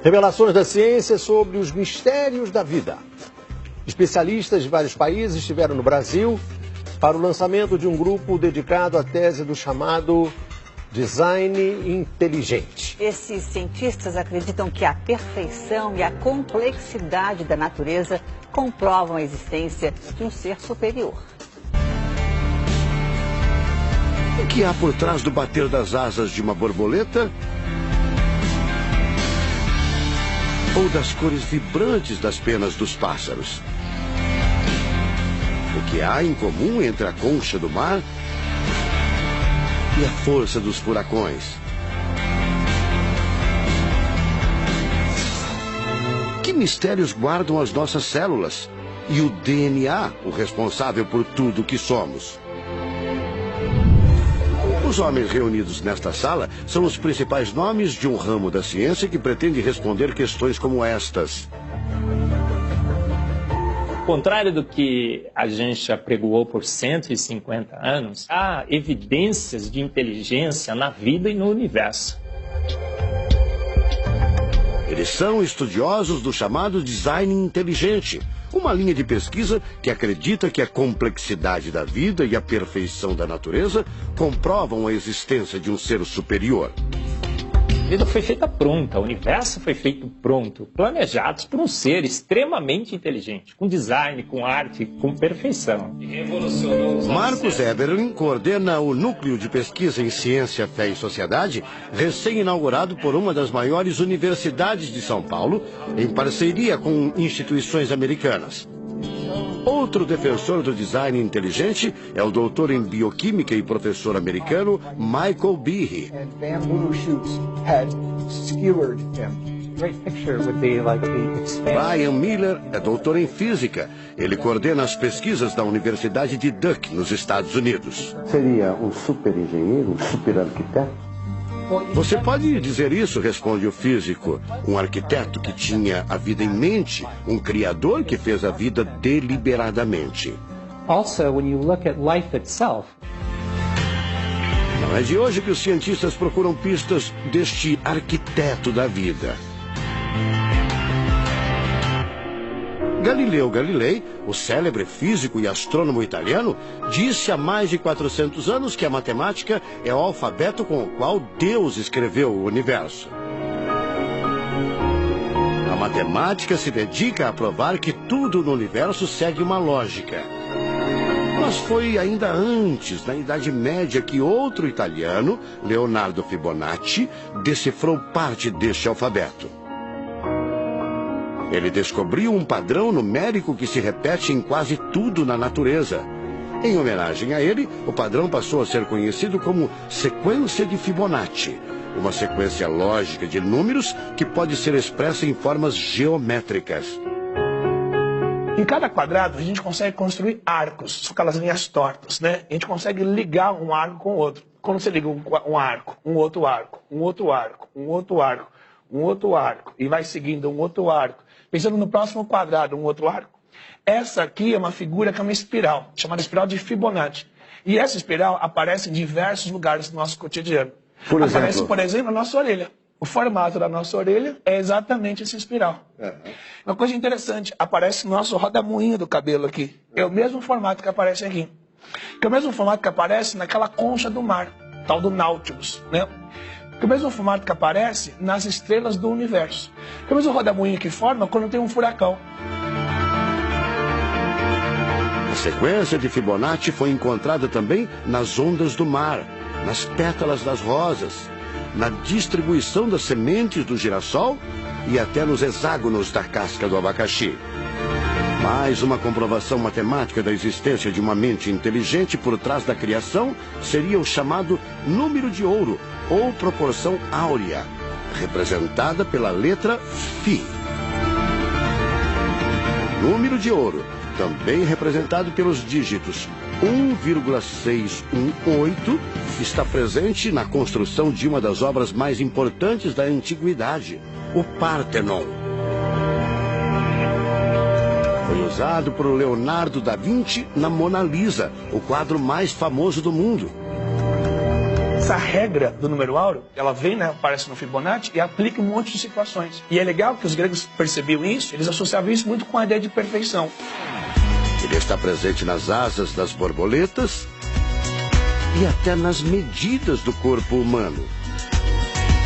Revelações da ciência sobre os mistérios da vida. Especialistas de vários países estiveram no Brasil para o lançamento de um grupo dedicado à tese do chamado design inteligente. Esses cientistas acreditam que a perfeição e a complexidade da natureza comprovam a existência de um ser superior. O que há por trás do bater das asas de uma borboleta? Ou das cores vibrantes das penas dos pássaros? O que há em comum entre a concha do mar e a força dos furacões? Que mistérios guardam as nossas células e o DNA, o responsável por tudo que somos? Os homens reunidos nesta sala são os principais nomes de um ramo da ciência que pretende responder questões como estas. Ao contrário do que a gente já apregoou por 150 anos, há evidências de inteligência na vida e no universo. Eles são estudiosos do chamado design inteligente, uma linha de pesquisa que acredita que a complexidade da vida e a perfeição da natureza comprovam a existência de um ser superior. A vida foi feita pronta, o universo foi feito pronto, planejados por um ser extremamente inteligente, com design, com arte, com perfeição. Marcos Eberlin coordena o Núcleo de Pesquisa em Ciência, Fé e Sociedade, recém-inaugurado por uma das maiores universidades de São Paulo, em parceria com instituições americanas. Outro defensor do design inteligente é o doutor em bioquímica e professor americano Michael Behe. Brian Miller é doutor em física. Ele coordena as pesquisas da Universidade de Duke, nos Estados Unidos. Seria um super engenheiro, um super arquiteto? Você pode dizer isso, responde o físico. Um arquiteto que tinha a vida em mente, um criador que fez a vida deliberadamente. Also, when you look at life itself, não é de hoje que os cientistas procuram pistas deste arquiteto da vida. Galileu Galilei, o célebre físico e astrônomo italiano, disse há mais de 400 anos que a matemática é o alfabeto com o qual Deus escreveu o universo. A matemática se dedica a provar que tudo no universo segue uma lógica. Mas foi ainda antes, na Idade Média, que outro italiano, Leonardo Fibonacci, decifrou parte deste alfabeto. Ele descobriu um padrão numérico que se repete em quase tudo na natureza. Em homenagem a ele, o padrão passou a ser conhecido como sequência de Fibonacci, uma sequência lógica de números que pode ser expressa em formas geométricas. Em cada quadrado, a gente consegue construir arcos, são aquelas linhas tortas, né? A gente consegue ligar um arco com o outro. Quando você liga um arco, um outro arco, um outro arco, um outro arco, um outro arco, e vai seguindo um outro arco, pensando no próximo quadrado, um outro arco. Essa aqui é uma figura que é uma espiral, chamada espiral de Fibonacci. E essa espiral aparece em diversos lugares do nosso cotidiano. Aparece, por exemplo, na nossa orelha. O formato da nossa orelha é exatamente essa espiral. Uma coisa interessante, aparece no nosso rodamuinho do cabelo aqui. É o mesmo formato que aparece aqui. Que é o mesmo formato que aparece naquela concha do mar, tal do Nautilus, né? Que é o mesmo formato que aparece nas estrelas do universo. Que é o mesmo rodamuinho que forma quando tem um furacão. A sequência de Fibonacci foi encontrada também nas ondas do mar, nas pétalas das rosas, na distribuição das sementes do girassol e até nos hexágonos da casca do abacaxi. Mais uma comprovação matemática da existência de uma mente inteligente por trás da criação seria o chamado número de ouro, ou proporção áurea, representada pela letra Φ. O número de ouro, também representado pelos dígitos 1,618, está presente na construção de uma das obras mais importantes da antiguidade, o Partenon. Foi usado por Leonardo da Vinci na Mona Lisa, o quadro mais famoso do mundo. Essa regra do número áureo, ela vem, né, aparece no Fibonacci e aplica um monte de situações. E é legal que os gregos percebiam isso, eles associavam isso muito com a ideia de perfeição. Ele está presente nas asas das borboletas e até nas medidas do corpo humano.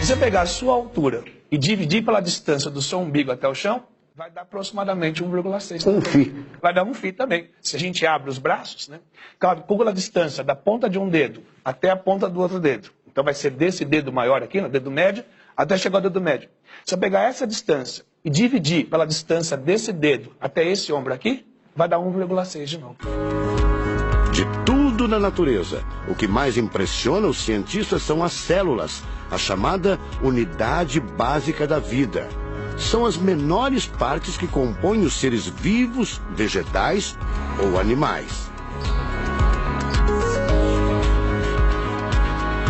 Se você pegar a sua altura e dividir pela distância do seu umbigo até o chão, vai dar aproximadamente 1,6. Um φ. Vai dar um φ também. Se a gente abre os braços, né, calcula a distância da ponta de um dedo até a ponta do outro dedo. Então vai ser desse dedo maior aqui, no dedo médio, até chegar ao dedo médio. Se eu pegar essa distância e dividir pela distância desse dedo até esse ombro aqui, vai dar 1,6 de novo. De tudo na natureza, o que mais impressiona os cientistas são as células, a chamada unidade básica da vida. São as menores partes que compõem os seres vivos, vegetais ou animais.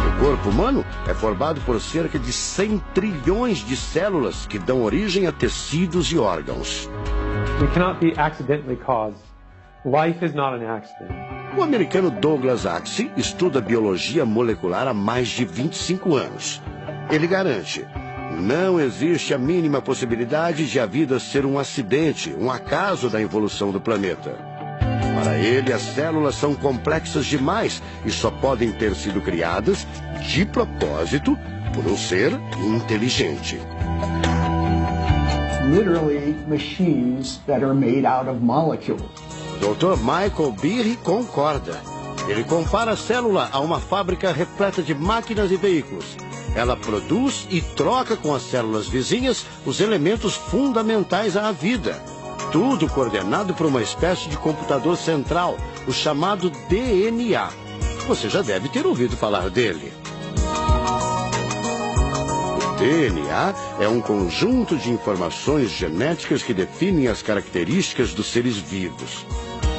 O corpo humano é formado por cerca de 100 trilhões de células que dão origem a tecidos e órgãos. We cannot be accidentally caused. Life is not an accident. O americano Douglas Axie estuda biologia molecular há mais de 25 anos. Ele garante: não existe a mínima possibilidade de a vida ser um acidente, um acaso da evolução do planeta. Para ele, as células são complexas demais e só podem ter sido criadas de propósito por um ser inteligente. Literally machines that are made out of molecules. Dr. Michael Behe concorda. Ele compara a célula a uma fábrica repleta de máquinas e veículos. Ela produz e troca com as células vizinhas os elementos fundamentais à vida. Tudo coordenado por uma espécie de computador central, o chamado DNA. Você já deve ter ouvido falar dele. O DNA é um conjunto de informações genéticas que definem as características dos seres vivos.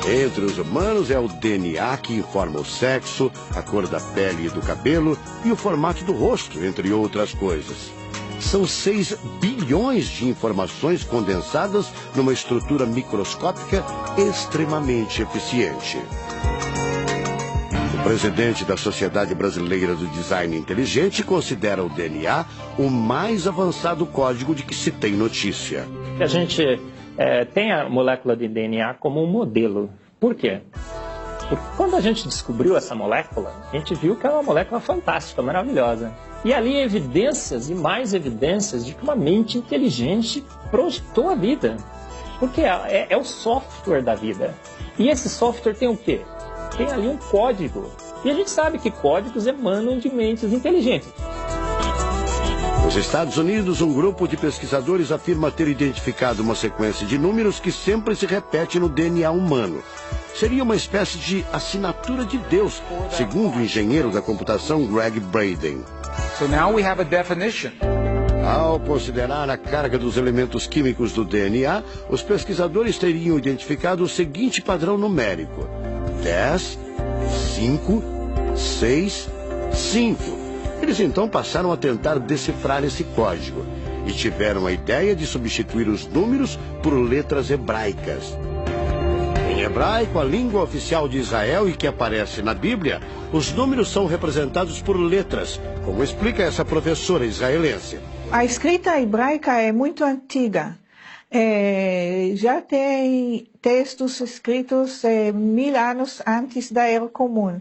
Entre os humanos é o DNA que informa o sexo, a cor da pele e do cabelo e o formato do rosto, entre outras coisas. São 6 bilhões de informações condensadas numa estrutura microscópica extremamente eficiente. O presidente da Sociedade Brasileira do Design Inteligente considera o DNA o mais avançado código de que se tem notícia. A gente tem a molécula de DNA como um modelo. Por quê? Porque quando a gente descobriu essa molécula, a gente viu que é uma molécula fantástica, maravilhosa. E ali evidências e mais evidências de que uma mente inteligente projetou a vida. Porque é o software da vida. E esse software tem o quê? Tem ali um código. E a gente sabe que códigos emanam de mentes inteligentes. Nos Estados Unidos, um grupo de pesquisadores afirma ter identificado uma sequência de números que sempre se repete no DNA humano. Seria uma espécie de assinatura de Deus, segundo o engenheiro da computação Greg Braden. So now we have a definition. Ao considerar a carga dos elementos químicos do DNA, os pesquisadores teriam identificado o seguinte padrão numérico: 10, 5, 6, 5. Eles então passaram a tentar decifrar esse código e tiveram a ideia de substituir os números por letras hebraicas. Em hebraico, a língua oficial de Israel e que aparece na Bíblia, os números são representados por letras, como explica essa professora israelense. A escrita hebraica é muito antiga. Já tem textos escritos 1000 anos antes da Era Comum.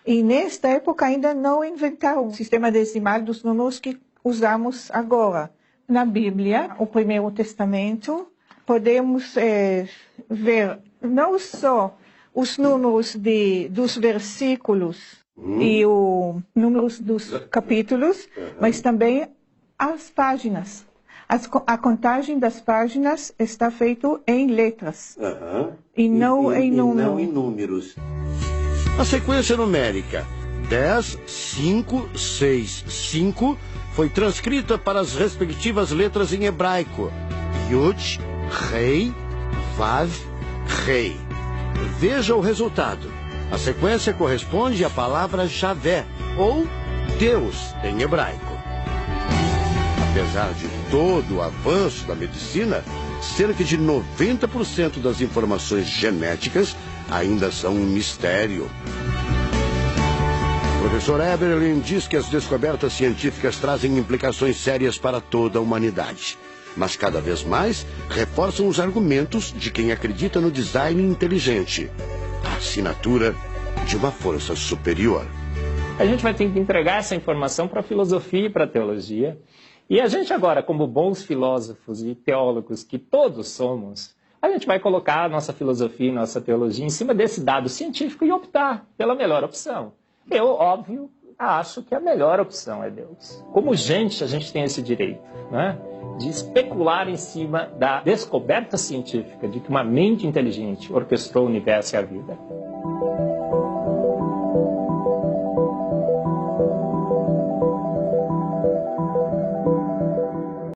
E nesta época ainda não inventaram o sistema decimal dos números que usamos agora. Na Bíblia, o Primeiro Testamento, podemos ver não só os números dos versículos e os números dos capítulos, mas também as páginas. A contagem das páginas está feita em letras e não em números. A sequência numérica 10, 5, 6, 5 foi transcrita para as respectivas letras em hebraico: Yud, Rei, Vav, Rei. Veja o resultado. A sequência corresponde à palavra Javé, ou Deus em hebraico. Apesar de todo o avanço da medicina, cerca de 90% das informações genéticas ainda são um mistério. O professor Eberlin diz que as descobertas científicas trazem implicações sérias para toda a humanidade. Mas cada vez mais reforçam os argumentos de quem acredita no design inteligente, a assinatura de uma força superior. A gente vai ter que entregar essa informação para a filosofia e para a teologia. E a gente agora, como bons filósofos e teólogos que todos somos, a gente vai colocar a nossa filosofia e nossa teologia em cima desse dado científico e optar pela melhor opção. Eu, óbvio, acho que a melhor opção é Deus. Como gente, a gente tem esse direito, né, de especular em cima da descoberta científica de que uma mente inteligente orquestrou o universo e a vida.